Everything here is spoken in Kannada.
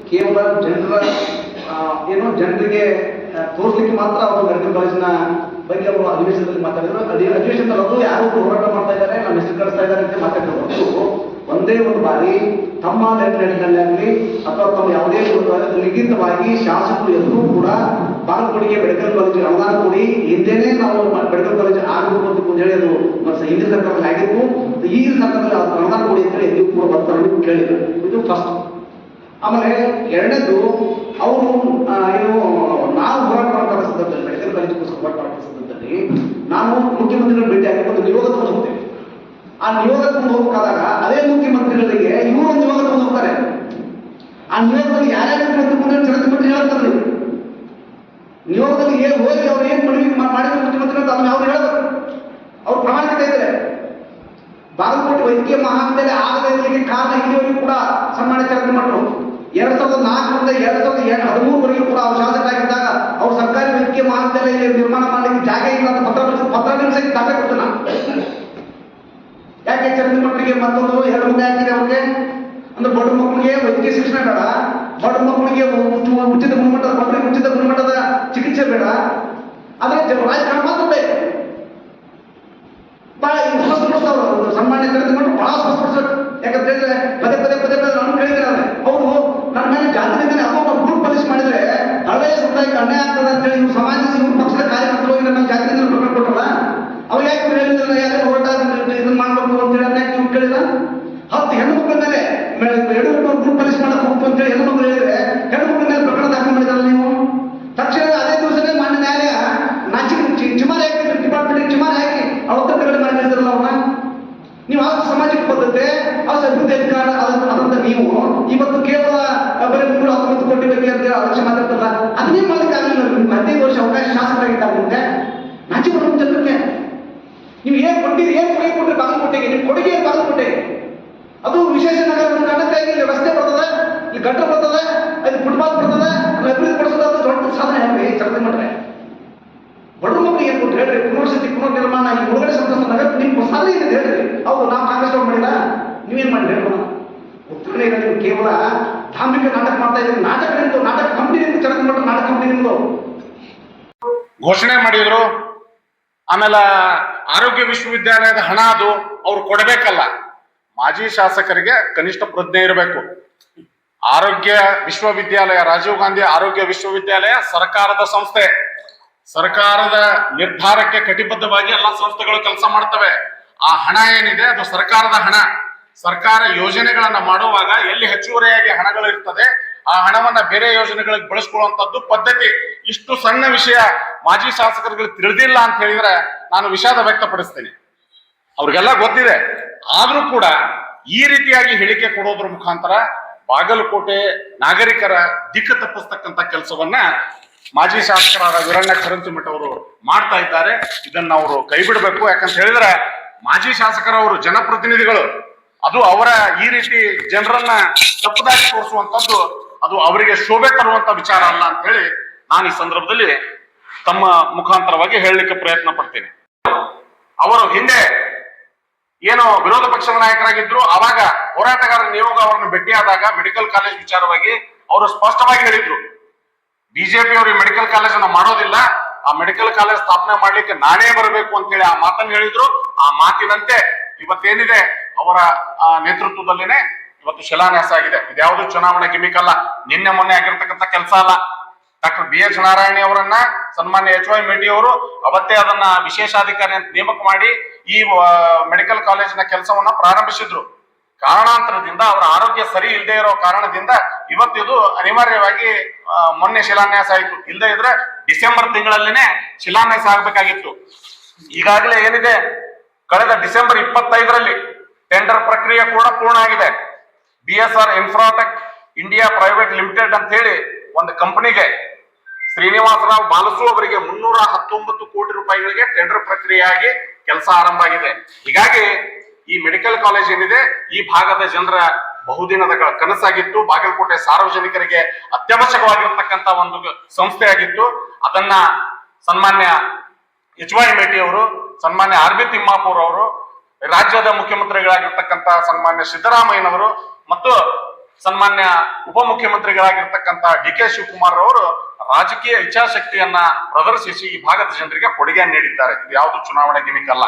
ಕೇವಲ ಜನರಿಗೆ ತೋರಿಸಲಿಕ್ಕೆ ಮಾತ್ರ ಅವರು ಮೆಡಿಕಲ್ ಕಾಲೇಜಿನ ಬಗ್ಗೆ ಅವರು ಅಧಿವೇಶನದಲ್ಲಿ ಮಾತಾಡಿದ್ರು. ಅಧಿವೇಶನದಲ್ಲಿ ಅದು ಯಾರು ಹೋರಾಟ ಮಾಡ್ತಾ ಇದ್ದಾರೆ, ನಮ್ಮ ಹೆಸರು ಕಳಿಸ್ತಾ ಇದ್ದಾರೆ ಅಂತ ಮಾತಾಡಿದ್ರು. ಒಂದೇ ಒಂದು ಬಾರಿ ತಮ್ಮ ನೆಟ್ಟಿನಲ್ಲಿ ಅಥವಾ ತಮ್ಮ ಯಾವುದೇ ಲಿಖಿತವಾಗಿ ಶಾಸಕರು ಎಲ್ಲರೂ ಕೂಡ ಬಾಗಲಕೋಟೆಗೆ ಮೆಡಿಕಲ್ ಕಾಲೇಜ್ ಅನುದಾನ ಕೊಡಿ, ಹಿಂದೆನೇ ನಾವು ಮೆಡಿಕಲ್ ಕಾಲೇಜ್ ಆಗಬೇಕು ಅಂತ ಹೇಳಿ ಅದು ಹಿಂದಿನ ಸರ್ಕಾರದಲ್ಲಿ ಆಗಿತ್ತು, ಈ ಸರ್ಕಾರದಲ್ಲಿ ಅನುದಾನ ಕೊಡಿ ಅಂತ ಹೇಳಿ ಎಲ್ಲರೂ ಕೂಡ ಒತ್ತಡ ಕೇಳಿದ್ರು. ಇದು ಫಸ್ಟ್. ಆಮೇಲೆ ಎರಡನೇದು ಅವರು ಏನು ನಾವು ಹೋರಾಟ ಮಾಡೋ ಸಂದರ್ಭದಲ್ಲಿ ಮೆಡಿಕಲ್ ಕಾಲೇಜ್ ಹೋರಾಟ ಮಾಡೋ ಸಂದರ್ಭದಲ್ಲಿ ನಾನು ಮುಖ್ಯಮಂತ್ರಿಗಳು ಭೇಟಿ ಆಗಿ ಒಂದು ನಿಯೋಗ ತಗೊಂಡು ಹೋಗ್ತೇವೆ. ಆ ನಿಯೋಗ ತಗೊಂಡು ಹೋಗಬೇಕಾದಾಗ ಅದೇ ಮುಖ್ಯಮಂತ್ರಿಗಳಿಗೆ ಇವರು ಒಂದು ನಿಯೋಗ ತಗೊಂಡು ಹೋಗ್ತಾರೆ. ಆ ನಿಯೋಗದಲ್ಲಿ ಯಾರ್ಯಾರು ಮುಖ್ಯಮಂತ್ರಿ ಚಂದ್ರಮಂತ್ರಿ ಹೇಳ್ತಾರೆ. ನಿಯೋಗದಲ್ಲಿ ಹೋಗಿ ಅವ್ರು ಏನ್ ಮಾಡಿದ್ರು ಮುಖ್ಯಮಂತ್ರಿ ಅಂತ ಅದನ್ನ ಅವ್ರು ಹೇಳಬೇಕು. ಅವ್ರು ಪ್ರಾಮಾಣಿಕತೆ ಇದ್ದಾರೆ. ಬಾಗಲಕೋಟೆ ವೈದ್ಯಕೀಯ ಮಹಾವಿದ್ಯಾಲಯ ಆಗದೇ ಇರಲಿಕ್ಕೆ ಕಾರಣ ಇಲ್ಲಿವರೆಗೂ ಕೂಡ ಸನ್ಮಾನ್ಯ ಚಂದ್ರಮಂತ್ರಿ 2004ರಿಂದ 2013ವರೆಗೂ ಕೂಡ ಅವರು ಶಾಸಕರಾಗಿದ್ದಾಗ ಅವ್ರು ಸರ್ಕಾರಿ ವೈದ್ಯಕೀಯ ಮಹಾವಿದ್ಯಾಲಯ ನಿರ್ಮಾಣ ಮಾಡಲಿಕ್ಕೆ ಜಾಗ ಇಲ್ಲ ಅಂತ ಪತ್ರ ನಿಮಿಷಕ್ಕೆ ದಾಖಲೆ ಕೊಡ್ತಾನ. ಯಾಕೆ ಚಂದ್ರಮಂತ್ರಿಗೆ ಮತ್ತೊಂದು 2 ಮನೆ ಹಾಕಿದೆ ಅವ್ರಿಗೆ ಅಂದ್ರೆ ಬಡ ಮಕ್ಕಳಿಗೆ ವೈದ್ಯಕೀಯ ಶಿಕ್ಷಣ ಬೇಡ, ಬಡ ಮಕ್ಕಳಿಗೆ ಉಚಿತ ಗುಣಮಟ್ಟದ ಮಕ್ಕಳಿಗೆ ಉಚಿತ ಗುಣಮಟ್ಟದ ಚಿಕಿತ್ಸೆ ಬೇಡ, ಆದ್ರೆ ರಾಜಕಾರಣ ಮಾತ್ರ ಬೇಕು. ಬಹಳ ಸ್ಪಷ್ಟಪಡಿಸ್ತಾವ್ರು ಸನ್ಮಾನ್ಯ ಚಂದ್ರಮಂತ್ರಿ, ಬಹಳ ಸ್ಪಷ್ಟಪಡಿಸ್ತಾರೆ. ಯಾಕಂತ ಹೇಳಿದ್ರೆ ಪದೇ ನಾನು ಕೇಳಿದ್ರೆ ಅವರು ನನ್ನ ಮೇಲೆ ಜಾತಿಯಿಂದಲೇ ಅದೊಂದು ಗ್ರೂಪ್ ಪಾಲಿಸಿ ಮಾಡಿದ್ರೆ ಹಳೆಯ ಸಮುದಾಯಕ್ಕೆ ಅನ್ಯಾಯ ಆಗ್ತದೆ ಅಂತ ಹೇಳಿ ಇವ್ರು ಸಮಾಜದ ಇವ್ರ ಪಕ್ಷದ ಕಾರ್ಯಕರ್ತರು ಹೋಗಿ ನನ್ನ ಜಾತಿಯಿಂದ ಪ್ರಕರಣ ಕೊಟ್ಟಲ್ಲ, ಅವ್ರು ಯಾಕೆ ಹೇಳಿದ್ರಲ್ಲ ಯಾರು ಹೋರಾಟ ಇದನ್ನ ಮಾಡ್ಬೇಕು ಅಂತ ಹೇಳಿ ಯಾಕೆ ಇವ್ರು ಕೇಳಿಲ್ಲ? 10 ಹೆಣ್ಣು ಮಕ್ಕಳ ಮೇಲೆ ಯಡಿಯೂರಪ್ಪ ಗ್ರೂಪ್ ಪಾಲಿಸಿ ಮಾಡಕ್ ಹೋಗ್ತು ಅಂತ ಹೇಳಿ ಹೆಣ್ಣು ಮಕ್ಕಳು ಹೇಳಿದ್ರೆ ಹೆಣ್ಣು ಮಕ್ಕಳ ಮೇಲೆ ಪ್ರಕರಣ ದಾಖಲೆ ಮಾಡಿದ್ರಲ್ಲ ನೀವು. ತಕ್ಷಣ ಅದೇ ದಿವಸನೇ ಮಾನ್ಯ ನ್ಯಾಯಾಲಯ ಚಿಮಾರಿ ಹಾಕಿ ಡಿಪಾರ್ಟ್ಮೆಂಟ್ ಚಿಮಾರಿ ಹಾಕಿ ಅವತ್ತ ಬಿಡುಗಡೆ ಮಾಡಿದ್ರಲ್ಲ ಅವ್ರನ್ನ. ನೀವು ಆಸ್ತಿ ಸಾಮಾಜಿಕ ಪದ್ಧತಿ ಆಸ್ತಿ ಅಭಿವೃದ್ಧಿ ಅಧಿಕಾರ ಅದಂತ ನೀವು ಇವತ್ತು ಕೇವಲ ಬರೀ 319 ಕೋಟಿ ಬಗ್ಗೆ ಅಂತ ಅಧ್ಯಕ್ಷ ಮಾತಾಡ್ತಾರಲ್ಲ, ಅದನ್ನೇ ಮಾಡಲಿಕ್ಕೆ ಆಗಲಿಲ್ಲ. ನಿಮ್ಗೆ 15 ವರ್ಷ ಅವಕಾಶ ಶಾಸಕರಾಗಿದ್ದಾಗ ಮುಂದೆ ನಾಚಿ ಬರೋ ಜನರಿಗೆ ನೀವು ಏನ್ ಕೊಟ್ಟಿರಿ, ಏನ್ ಕೊಡುಗೆ ಕೊಟ್ಟರೆ ಬಾಗಲಕೋಟೆಗೆ, ನಿಮ್ ಕೊಡುಗೆ ಬಾಗಲಕೋಟೆಗೆ ಅದು ವಿಶೇಷ ನಗರ ಕನ್ನಡಕ್ಕಾಗಿ ಇಲ್ಲಿ ರಸ್ತೆ ಬರ್ತದೆ, ಇಲ್ಲಿ ಗಟ್ಟ ಬರ್ತದೆ, ಅಲ್ಲಿ ಫುಟ್ಪಾತ್ ಬರ್ತದೆ, ಅಭಿವೃದ್ಧಿ ಪಡಿಸೋದು ಅದು ದೊಡ್ಡ ಸಾಧನೆ ಹೇಳ್ರಿ. ಚಂದ್ರಮಂತ್ರಿ ಬಡ ಮಕ್ಕಳಿಗೆ ಏನ್ ಕೊಟ್ಟು ಹೇಳ್ರಿ, ಪುನರ್ವಸತಿ ಪುನರ್ನಿರ್ಮಾಣ ಈ ಮುಳುಗಡೆ ಸಂತೋಷ ನಗರ ನಿಮ್ ಸಾಧನೆ ಇದೆ ಹೇಳ್ರಿ. ಹೌದು ನಾವು ಕಾಂಗ್ರೆಸ್ ಅವ್ರು ಮಾಡಿಲ್ಲ, ನೀವೇನ್ ಮಾಡಿ ಹೇಳ್ಬೋಣ? ಉತ್ತರನೇ ಇಲ್ಲ. ನೀವು ಕೇವಲ ಧಾರ್ಮಿಕ ನಾಟಕ ಮಾಡ್ತಾ ಇದ್ದೀರಿ. ನಾಟಕ ನಿಮ್ದು, ನಾಟಕ ಕಂಪನಿ ನಿಮ್ದು, ಚಂದ್ರಮಂತ್ರಿ ನಾಟಕ ಕಂಪನಿ ನಿಮ್ದು. ಘೋಷಣೆ ಮಾಡಿದ್ರು. ಆಮೇಲೆ ಆರೋಗ್ಯ ವಿಶ್ವವಿದ್ಯಾಲಯದ ಹಣ ಅದು ಅವ್ರು ಕೊಡಬೇಕಲ್ಲ. ಮಾಜಿ ಶಾಸಕರಿಗೆ ಕನಿಷ್ಠ ಪ್ರಜ್ಞೆ ಇರಬೇಕು. ಆರೋಗ್ಯ ವಿಶ್ವವಿದ್ಯಾಲಯ, ರಾಜೀವ್ ಗಾಂಧಿ ಆರೋಗ್ಯ ವಿಶ್ವವಿದ್ಯಾಲಯ ಸರ್ಕಾರದ ಸಂಸ್ಥೆ. ಸರ್ಕಾರದ ನಿರ್ಧಾರಕ್ಕೆ ಕಟಿಬದ್ಧವಾಗಿ ಎಲ್ಲ ಸಂಸ್ಥೆಗಳು ಕೆಲಸ ಮಾಡ್ತವೆ. ಆ ಹಣ ಏನಿದೆ ಅದು ಸರ್ಕಾರದ ಹಣ. ಸರ್ಕಾರ ಯೋಜನೆಗಳನ್ನ ಮಾಡುವಾಗ ಎಲ್ಲಿ ಹೆಚ್ಚುವರಿಯಾಗಿ ಹಣಗಳು ಇರ್ತದೆ ಆ ಹಣವನ್ನ ಬೇರೆ ಯೋಜನೆಗಳಿಗೆ ಬಳಸ್ಕೊಳ್ಳುವಂತದ್ದು ಪದ್ಧತಿ. ಇಷ್ಟು ಸಣ್ಣ ವಿಷಯ ಮಾಜಿ ಶಾಸಕರುಗಳಿಗೆ ತಿಳಿದಿಲ್ಲ ಅಂತ ಹೇಳಿದ್ರೆ ನಾನು ವಿಷಾದ ವ್ಯಕ್ತಪಡಿಸ್ತೀನಿ. ಅವ್ರಿಗೆಲ್ಲ ಗೊತ್ತಿದೆ. ಆದ್ರೂ ಕೂಡ ಈ ರೀತಿಯಾಗಿ ಹೇಳಿಕೆ ಕೊಡೋದ್ರ ಮುಖಾಂತರ ಬಾಗಲಕೋಟೆ ನಾಗರಿಕರ ದಿಕ್ಕು ತಪ್ಪಿಸ್ತಕ್ಕಂಥ ಕೆಲಸವನ್ನ ಮಾಜಿ ಶಾಸಕರಾದ ವೀರಣ್ಣ ಕರಂತಿಮಠ ಅವರು ಮಾಡ್ತಾ ಇದ್ದಾರೆ. ಇದನ್ನ ಅವರು ಕೈ ಬಿಡಬೇಕು. ಯಾಕಂತ ಹೇಳಿದ್ರೆ ಮಾಜಿ ಶಾಸಕರವರು ಜನಪ್ರತಿನಿಧಿಗಳು, ಅದು ಅವರ ಈ ರೀತಿ ಜನರನ್ನ ತಪ್ಪದಾಗಿ ತೋರಿಸುವಂತದ್ದು ಅದು ಅವರಿಗೆ ಶೋಭೆ ತರುವಂತ ವಿಚಾರ ಅಲ್ಲ ಅಂತ ಹೇಳಿ ನಾನು ಈ ಸಂದರ್ಭದಲ್ಲಿ ತಮ್ಮ ಮುಖಾಂತರವಾಗಿ ಹೇಳಲಿಕ್ಕೆ ಪ್ರಯತ್ನ ಪಡ್ತೀನಿ. ಅವರು ಹಿಂದೆ ಏನೋ ವಿರೋಧ ಪಕ್ಷದ ನಾಯಕರಾಗಿದ್ರು, ಅವಾಗ ಹೋರಾಟಗಾರರ ನಿಯೋಗ ಅವರನ್ನು ಭೇಟಿಯಾದಾಗ ಮೆಡಿಕಲ್ ಕಾಲೇಜ್ ವಿಚಾರವಾಗಿ ಅವರು ಸ್ಪಷ್ಟವಾಗಿ ಹೇಳಿದ್ರು, ಬಿಜೆಪಿ ಅವರು ಮೆಡಿಕಲ್ ಕಾಲೇಜ್ ಅನ್ನ ಮಾಡೋದಿಲ್ಲ, ಆ ಮೆಡಿಕಲ್ ಕಾಲೇಜ್ ಸ್ಥಾಪನೆ ಮಾಡ್ಲಿಕ್ಕೆ ನಾನೇ ಬರಬೇಕು ಅಂತ ಹೇಳಿ ಆ ಮಾತನ್ನು ಹೇಳಿದ್ರು. ಆ ಮಾತಿನಂತೆ ಇವತ್ತೇನಿದೆ ಅವರ ನೇತೃತ್ವದಲ್ಲಿನೇ ಇವತ್ತು ಶಿಲಾನ್ಯಾಸ ಆಗಿದೆ. ಇದ್ಯಾವುದು ಚುನಾವಣೆ ಗಿಮಿಕ್ ಅಲ್ಲ, ನಿನ್ನೆ ಮೊನ್ನೆ ಆಗಿರ್ತಕ್ಕಂಥ ಕೆಲಸ ಅಲ್ಲ. ಡಾಕ್ಟರ್ BH ನಾರಾಯಣಿ ಅವರನ್ನ ಸನ್ಮಾನ್ಯ HY ಮೇಟಿ ಅವರು ಅವತ್ತೇ ಅದನ್ನ ವಿಶೇಷಾಧಿಕಾರಿ ಅಂತ ನೇಮಕ ಮಾಡಿ ಈ ಮೆಡಿಕಲ್ ಕಾಲೇಜಿನ ಕೆಲಸವನ್ನ ಪ್ರಾರಂಭಿಸಿದ್ರು. ಕಾರಣಾಂತರದಿಂದ ಅವರ ಆರೋಗ್ಯ ಸರಿ ಇಲ್ಲದೆ ಇರೋ ಕಾರಣದಿಂದ ಇವತ್ತಿದು ಅನಿವಾರ್ಯವಾಗಿ ಮೊನ್ನೆ ಶಿಲಾನ್ಯಾಸ ಆಯಿತು. ಇಲ್ಲದೆ ಇದ್ರೆ ಡಿಸೆಂಬರ್ ತಿಂಗಳಲ್ಲಿನೇ ಶಿಲಾನ್ಯಾಸ ಆಗ್ಬೇಕಾಗಿತ್ತು. ಈಗಾಗಲೇ ಏನಿದೆ, ಕಳೆದ ಡಿಸೆಂಬರ್ 25ರಲ್ಲಿ ಟೆಂಡರ್ ಪ್ರಕ್ರಿಯೆ ಕೂಡ ಪೂರ್ಣ ಆಗಿದೆ. BSR Infratech India private limited ಅಂತ ಹೇಳಿ ಒಂದು ಕಂಪನಿಗೆ ಶ್ರೀನಿವಾಸರಾವ್ ಬಾಲಸು ಅವರಿಗೆ 319 ಕೋಟಿ ರೂಪಾಯಿಗಳಿಗೆ ಟೆಂಡರ್ ಪ್ರಕ್ರಿಯೆಯಾಗಿ ಕೆಲಸ ಆರಂಭ ಆಗಿದೆ. ಹೀಗಾಗಿ ಈ ಮೆಡಿಕಲ್ ಕಾಲೇಜ್ ಏನಿದೆ ಈ ಭಾಗದ ಜನರ ಬಹುದಿನದ ಕನಸಾಗಿತ್ತು. ಬಾಗಲಕೋಟೆ ಸಾರ್ವಜನಿಕರಿಗೆ ಅತ್ಯವಶ್ಯಕವಾಗಿರ್ತಕ್ಕಂಥ ಒಂದು ಸಂಸ್ಥೆ ಆಗಿತ್ತು. ಅದನ್ನ ಸನ್ಮಾನ್ಯ HY ಮೇಟಿ ಅವರು, ಸನ್ಮಾನ್ಯ RB ತಿಮ್ಮಾಪುರ್ ಅವರು, ರಾಜ್ಯದ ಮುಖ್ಯಮಂತ್ರಿಗಳಾಗಿರ್ತಕ್ಕಂಥ ಸನ್ಮಾನ್ಯ ಸಿದ್ದರಾಮಯ್ಯನವರು ಮತ್ತು ಸನ್ಮಾನ್ಯ ಉಪಮುಖ್ಯಮಂತ್ರಿಗಳಾಗಿರ್ತಕ್ಕಂಥ ಡಿ ಕೆ ಶಿವಕುಮಾರ್ ಅವರು ರಾಜಕೀಯ ಇಚ್ಛಾಶಕ್ತಿಯನ್ನ ಪ್ರದರ್ಶಿಸಿ ಈ ಭಾಗದ ಜನರಿಗೆ ಕೊಡುಗೆ ನೀಡಿದ್ದಾರೆ. ಇದು ಯಾವುದು ಚುನಾವಣೆ ಗಿಮಿಕ್ ಅಲ್ಲ.